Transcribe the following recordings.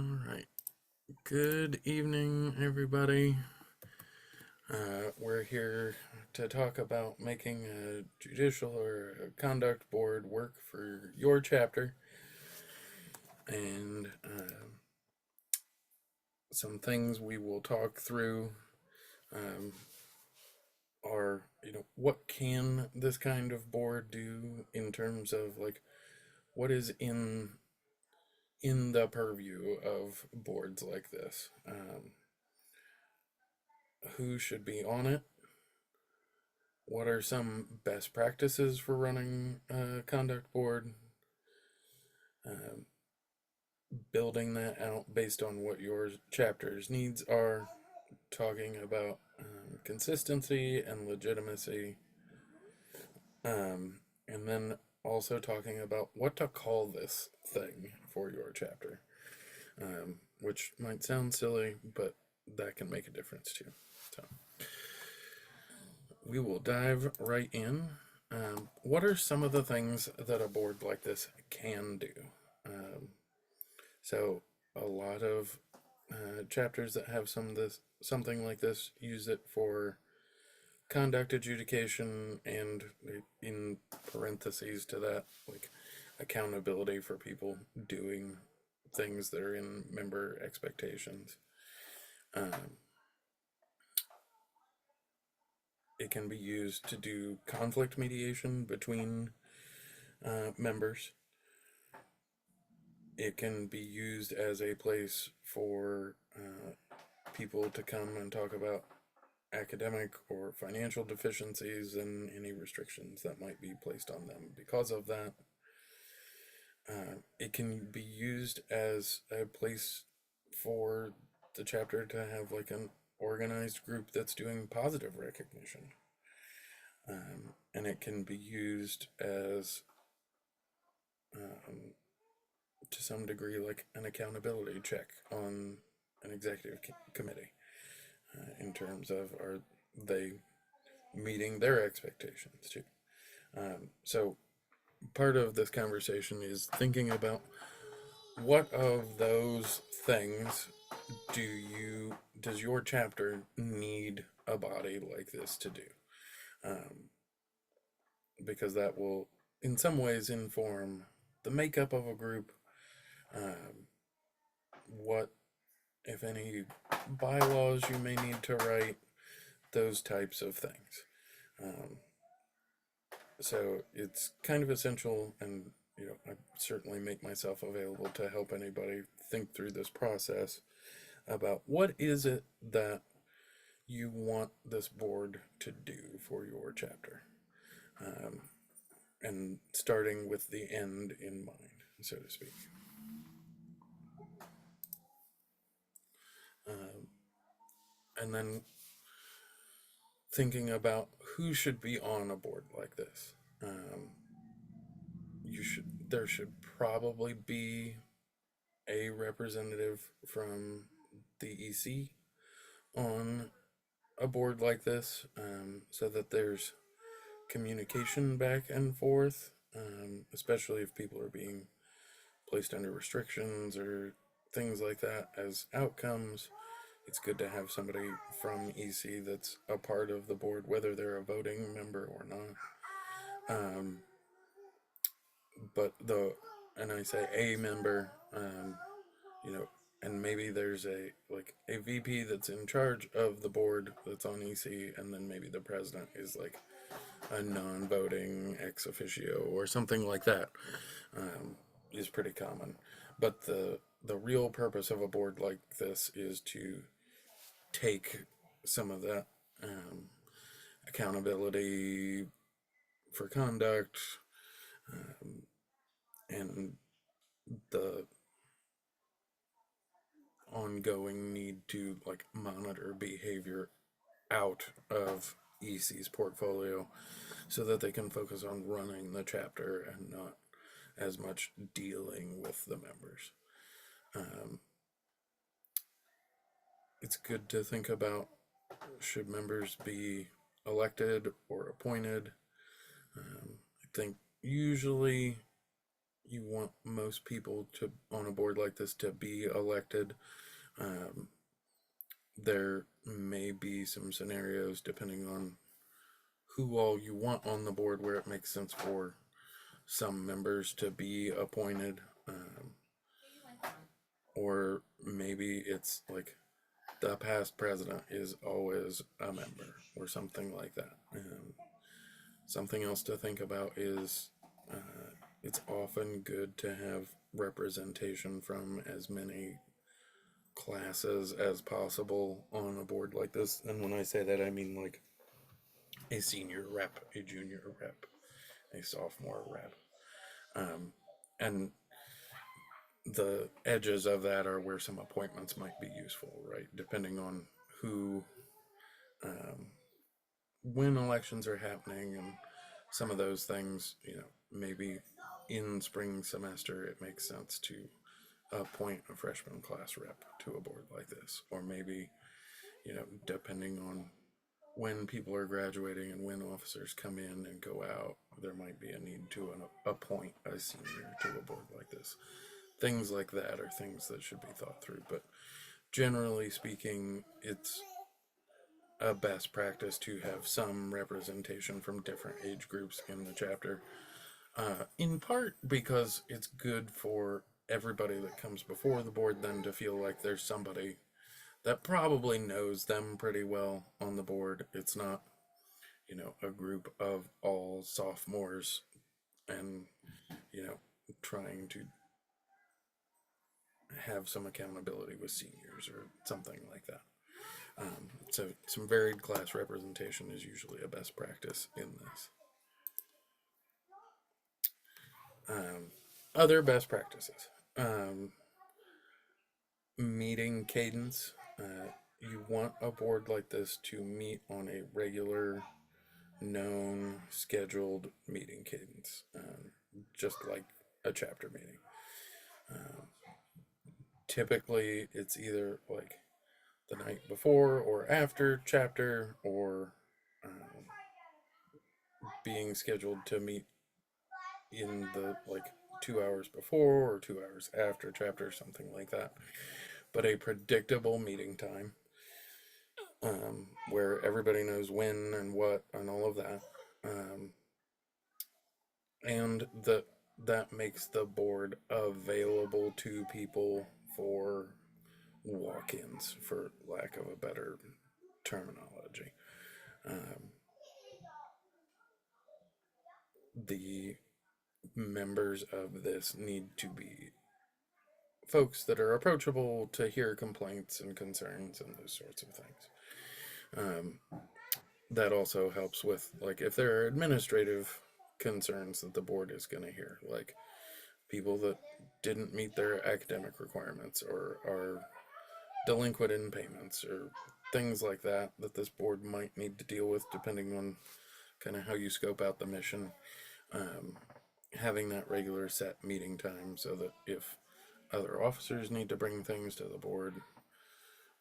All right. Good evening, everybody. We're here to talk about making a judicial or a conduct board work for your chapter, and some things we will talk through um, are, what can this kind of board do in terms of like what is in the purview of boards like this. Who should be on it? What are some best practices for running a conduct board? Um, Building that out based on what your chapter's needs are, talking about consistency and legitimacy, and then also talking about what to call this thing for your chapter, which might sound silly, but that can make a difference too. So we will dive right in. What are some of the things that a board like this can do? Um, so a lot of chapters that have something like this use it for conduct adjudication, and in parentheses to that, like accountability for people doing things that are in member expectations. Um, it can be used to do conflict mediation between members. It can be used as a place for people to come and talk about academic or financial deficiencies and any restrictions that might be placed on them because of that. It can be used as a place for the chapter to have like an organized group that's doing positive recognition. And it can be used as, um, to some degree, like an accountability check on an executive committee in terms of are they meeting their expectations too. So part of this conversation is thinking about what of those things does your chapter need a body like this to do? Um, because that will, in some ways, inform the makeup of a group. What, if any, bylaws you may need to write, those types of things. Um, so it's kind of essential, and I certainly make myself available to help anybody think through this process about what is it that you want this board to do for your chapter, um, and starting with the end in mind, so to speak. Um, and then thinking about who should be on a board like this. There should probably be a representative from the EC on a board like this, so that there's communication back and forth, especially if people are being placed under restrictions or things like that as outcomes. It's good to have somebody from EC that's a part of the board, whether they're a voting member or not. But and I say a member, you know, and maybe there's a VP that's in charge of the board that's on EC, and then maybe the president is like a non-voting ex officio or something like that, is pretty common. But the real purpose of a board like this is to take some of that accountability for conduct, um, and the ongoing need to like monitor behavior out of EC's portfolio so that they can focus on running the chapter and not as much dealing with the members. Um, it's good to think about, should members be elected or appointed? I think usually you want most people to on a board like this to be elected. Um, there may be some scenarios depending on who all you want on the board where it makes sense for some members to be appointed, or maybe it's like the past president is always a member or something like that. Something else to think about is it's often good to have representation from as many classes as possible on a board like this. And when I say that, I mean like a senior rep, a junior rep, a sophomore rep. And the edges of that are where some appointments might be useful, right? Depending on who, when elections are happening, and some of those things, maybe in spring semester it makes sense to appoint a freshman class rep to a board like this, or maybe, depending on when people are graduating and when officers come in and go out, there might be a need to appoint a senior to a board like this. Things like that are things that should be thought through, but generally speaking, it's a best practice to have some representation from different age groups in the chapter, in part because it's good for everybody that comes before the board then to feel like there's somebody that probably knows them pretty well on the board. It's not, a group of all sophomores and, trying to have some accountability with seniors or something like that. So some varied class representation is usually a best practice in this. Other best practices. Meeting cadence. You want a board like this to meet on a regular, known, scheduled meeting cadence, just like a chapter meeting. Typically, it's either like the night before or after chapter, or being scheduled to meet in the like 2 hours before or 2 hours after chapter, something like that. But a predictable meeting time, where everybody knows when and what and all of that, and that makes the board available to people for walk-ins, for lack of a better terminology. The members of this need to be folks that are approachable to hear complaints and concerns and those sorts of things. That also helps with, like, if there are administrative concerns that the board is going to hear, like people that didn't meet their academic requirements or are delinquent in payments or things like that, that this board might need to deal with depending on kind of how you scope out the mission. Having that regular set meeting time so that if other officers need to bring things to the board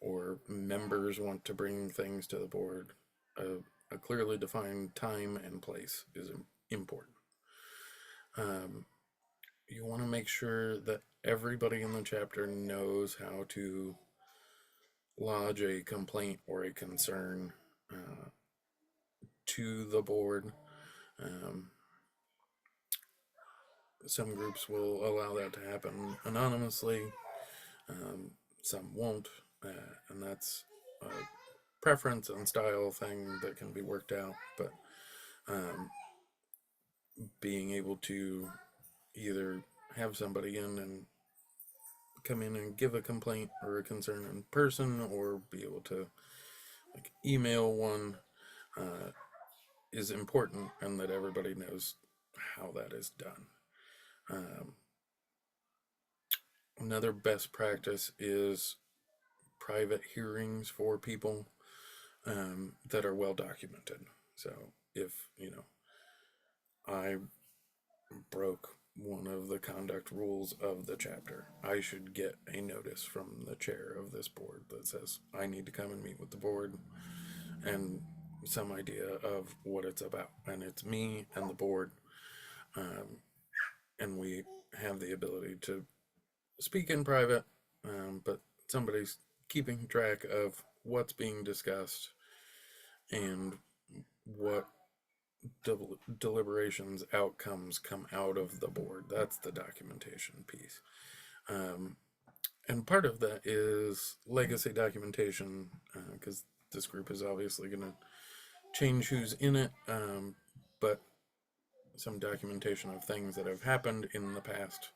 or members want to bring things to the board, a clearly defined time and place is important. You want to make sure that everybody in the chapter knows how to lodge a complaint or a concern to the board. Some groups will allow that to happen anonymously, some won't, and that's a preference and style thing that can be worked out. But being able to either have somebody in and come in and give a complaint or a concern in person, or be able to like email one, is important, and that everybody knows how that is done. Another best practice is private hearings for people, that are well documented. So if, I broke one of the conduct rules of the chapter, I should get a notice from the chair of this board that says I need to come and meet with the board, and some idea of what it's about. And it's me and the board, and we have the ability to speak in private, but somebody's keeping track of what's being discussed and what deliberations outcomes come out of the board. That's the documentation piece. And part of that is legacy documentation, because this group is obviously going to change who's in it, but some documentation of things that have happened in the past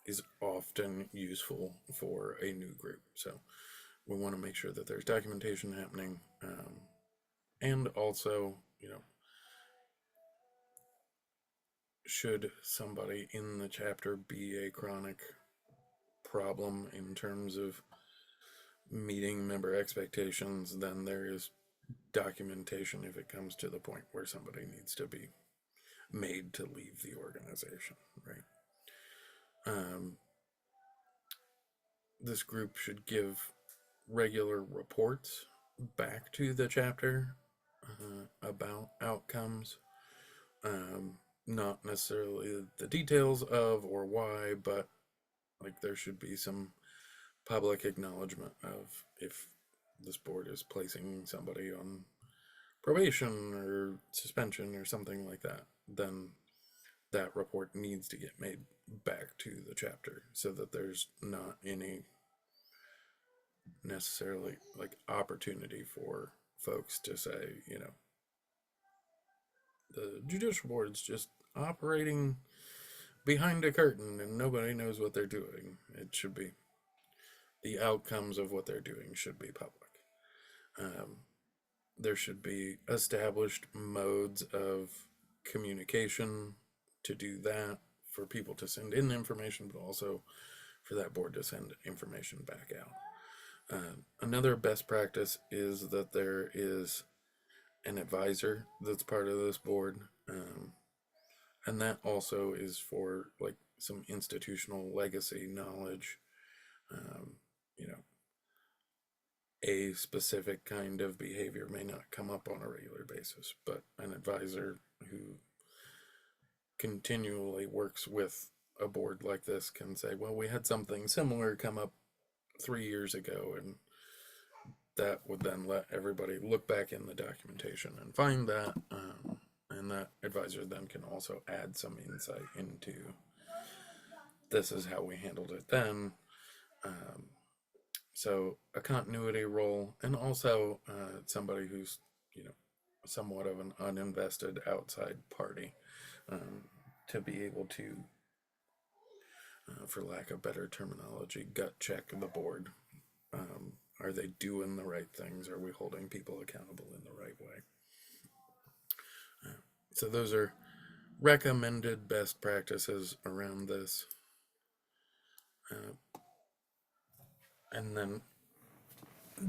is often useful for a new group. So we want to make sure that there's documentation happening, and also, should somebody in the chapter be a chronic problem in terms of meeting member expectations, then there is documentation if it comes to the point where somebody needs to be made to leave the organization, right? This group should give regular reports back to the chapter about outcomes. Not necessarily the details of or why, but like there should be some public acknowledgement of if this board is placing somebody on probation or suspension or something like that, then that report needs to get made back to the chapter so that there's not any necessarily like opportunity for folks to say, the judicial board's just operating behind a curtain and nobody knows what they're doing. It should be the outcomes of what they're doing should be public. There should be established modes of communication to do that, for people to send in information, but also for that board to send information back out. Another best practice is that there is an advisor that's part of this board, and that also is for like some institutional legacy knowledge. A specific kind of behavior may not come up on a regular basis, but an advisor who continually works with a board like this can say, well, we had something similar come up 3 years ago, and that would then let everybody look back in the documentation and find that, and that advisor then can also add some insight into this is how we handled it then. So a continuity role, and also somebody who's somewhat of an uninvested outside party, to be able to, for lack of better terminology, gut check the board. Are they doing the right things? Are we holding people accountable in the right way? So those are recommended best practices around this. And then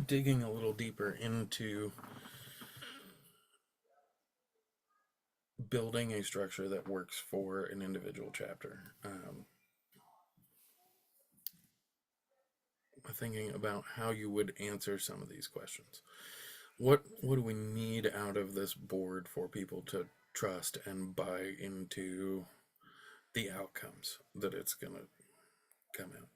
digging a little deeper into building a structure that works for an individual chapter. Thinking about how you would answer some of these questions. What do we need out of this board for people to trust and buy into the outcomes that it's going to come out?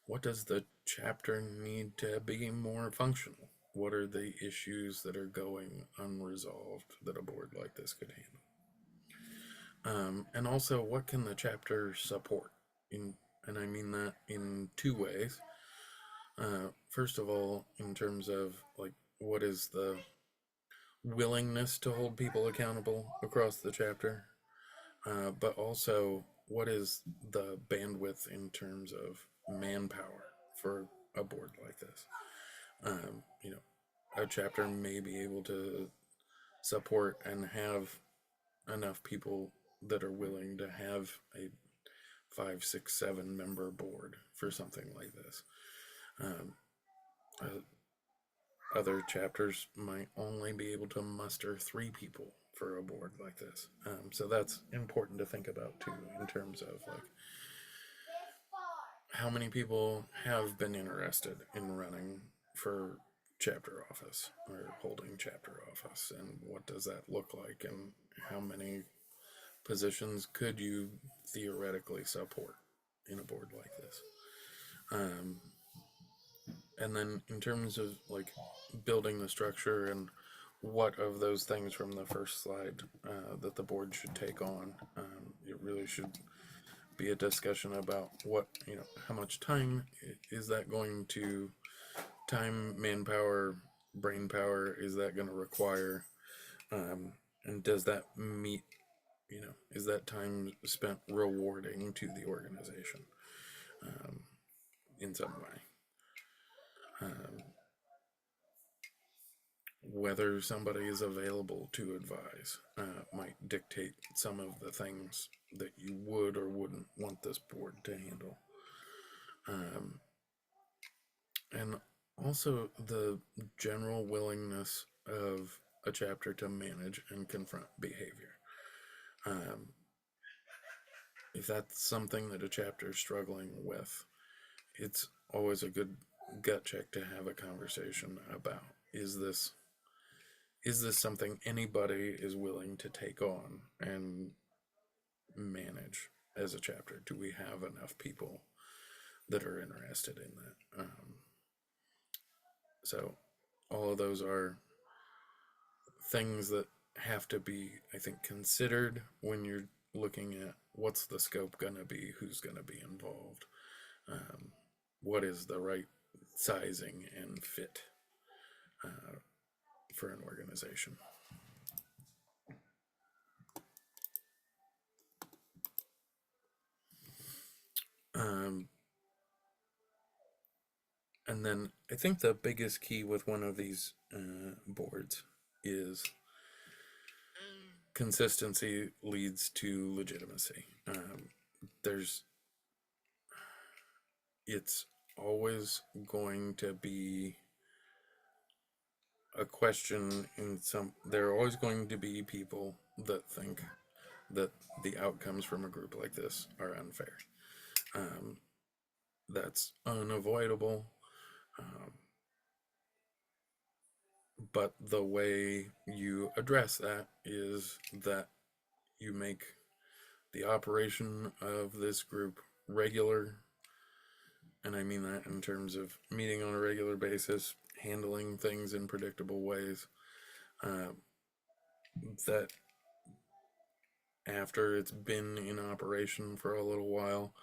What does the chapter need to be more functional? What are the issues that are going unresolved that a board like this could handle? And also, what can the chapter support? And I mean that in two ways. First of all, in terms of like, what is the willingness to hold people accountable across the chapter? But also, what is the bandwidth in terms of manpower for a board like this? A chapter may be able to support and have enough people that are willing to have a 5, 6, 7 member board for something like this. Other chapters might only be able to muster 3 people for a board like this. So that's important to think about too, in terms of like how many people have been interested in running for chapter office or holding chapter office, and what does that look like, and how many positions could you theoretically support in a board like this? And then in terms of like building the structure and what of those things from the first slide that the board should take on, it really should be a discussion about what, how much time is that going to, time, manpower, brain power, is that going to require? And does that meet, is that time spent rewarding to the organization in some way? Whether somebody is available to advise might dictate some of the things that you would or wouldn't want this board to handle. And also the general willingness of a chapter to manage and confront behavior. If that's something that a chapter is struggling with, it's always a good gut check to have a conversation about. Is this something anybody is willing to take on and manage as a chapter? Do we have enough people that are interested in that? So all of those are things that have to be, I think, considered when you're looking at what's the scope going to be, who's going to be involved, what is the right sizing and fit for an organization. And then I think the biggest key with one of these boards is consistency leads to legitimacy. It's always going to be a question there are always going to be people that think that the outcomes from a group like this are unfair. That's unavoidable. But the way you address that is that you make the operation of this group regular. And I mean that in terms of meeting on a regular basis, handling things in predictable ways. That after it's been in operation for a little while,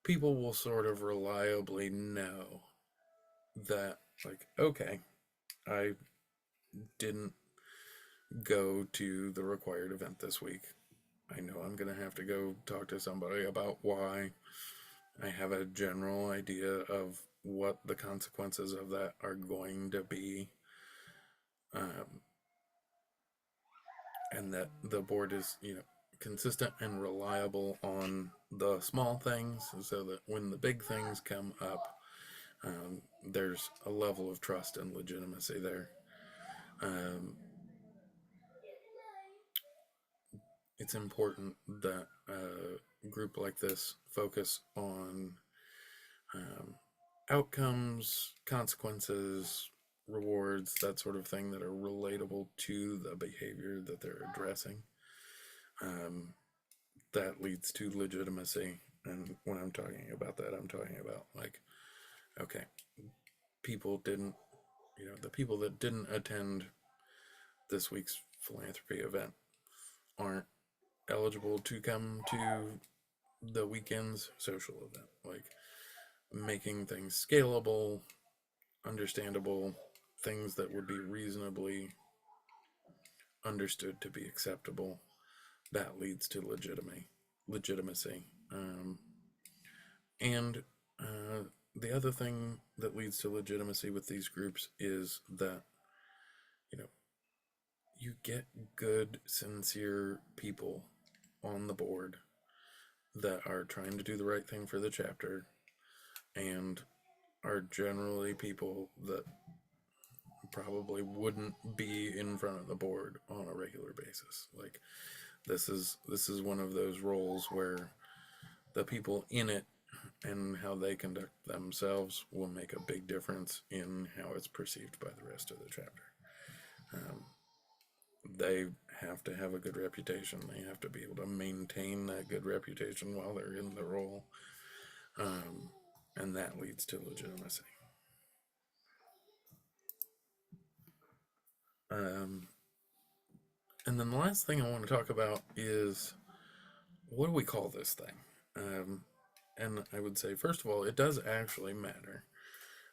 people will sort of reliably know that, like, okay, I didn't go to the required event this week. I know I'm going to have to go talk to somebody about why. I have a general idea of what the consequences of that are going to be. And that the board is, consistent and reliable on the small things so that when the big things come up, there's a level of trust and legitimacy there. It's important that a group like this focus on outcomes, consequences, rewards, that sort of thing that are relatable to the behavior that they're addressing. That leads to legitimacy. And when I'm talking about that, I'm talking about like, okay, people didn't, the people that didn't attend this week's philanthropy event aren't eligible to come to the weekend's social event. Like making things scalable, understandable, things that would be reasonably understood to be acceptable, that leads to legitimacy. And the other thing that leads to legitimacy with these groups is that, you get good, sincere people on the board that are trying to do the right thing for the chapter and are generally people that probably wouldn't be in front of the board on a regular basis. Like this is one of those roles where the people in it and how they conduct themselves will make a big difference in how it's perceived by the rest of the chapter. they have to have a good reputation. They have to be able to maintain that good reputation while they're in the role. And that leads to legitimacy. And then the last thing I want to talk about is, what do we call this thing? And I would say, first of all, it does actually matter.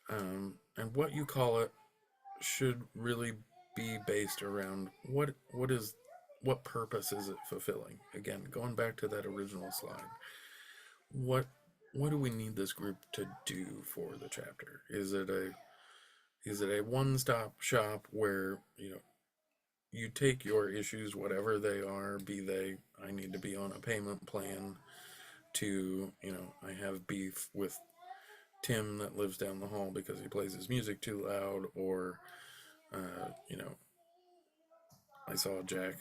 And what you call it should really be based around what purpose is it fulfilling? Again, going back to that original slide, what what do we need this group to do for the chapter? Is it a one-stop shop where you take your issues, whatever they are, be they I need to be on a payment plan, to I have beef with Tim that lives down the hall because he plays his music too loud, or uh, you know I saw Jack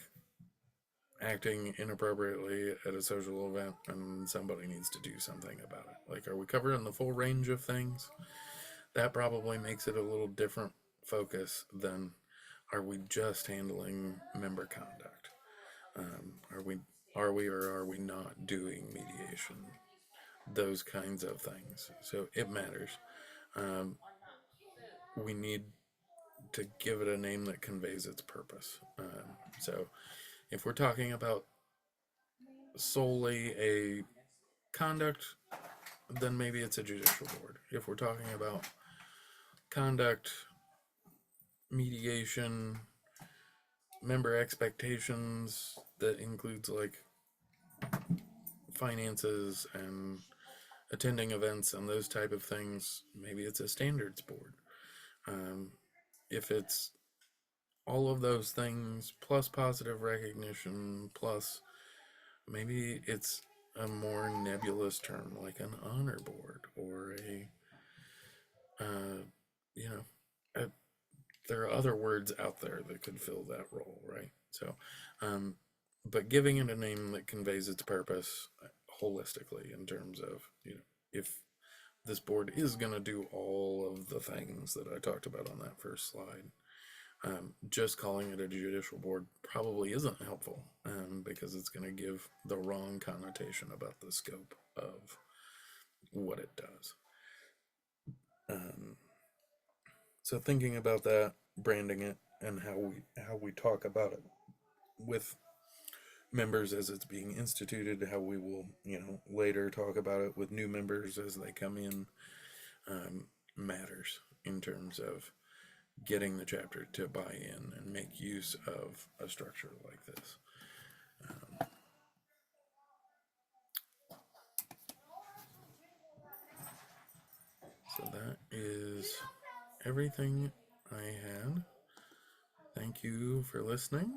acting inappropriately at a social event and somebody needs to do something about it. Like, are we covering the full range of things? That probably makes it a little different focus than, are we just handling member conduct? Are we or are we not doing mediation? Those kinds of things. So it matters. Um, we need to give it a name that conveys its purpose. So if we're talking about solely a conduct, then maybe it's a judicial board. If we're talking about conduct, mediation, member expectations, that includes like finances and attending events and those type of things, maybe it's a standards board. If it's all of those things plus positive recognition plus, maybe it's a more nebulous term like an honor board, or uh, you know a, there are other words out there that could fill that role, right? So but giving it a name that conveys its purpose holistically, in terms of if this board is going to do all of the things that I talked about on that first slide, just calling it a judicial board probably isn't helpful, because it's going to give the wrong connotation about the scope of what it does. So thinking about that, branding it, and how we talk about it with members as it's being instituted, how we will later talk about it with new members as they come in, matters in terms of getting the chapter to buy in and make use of a structure like this. So that is everything I had. Thank you for listening.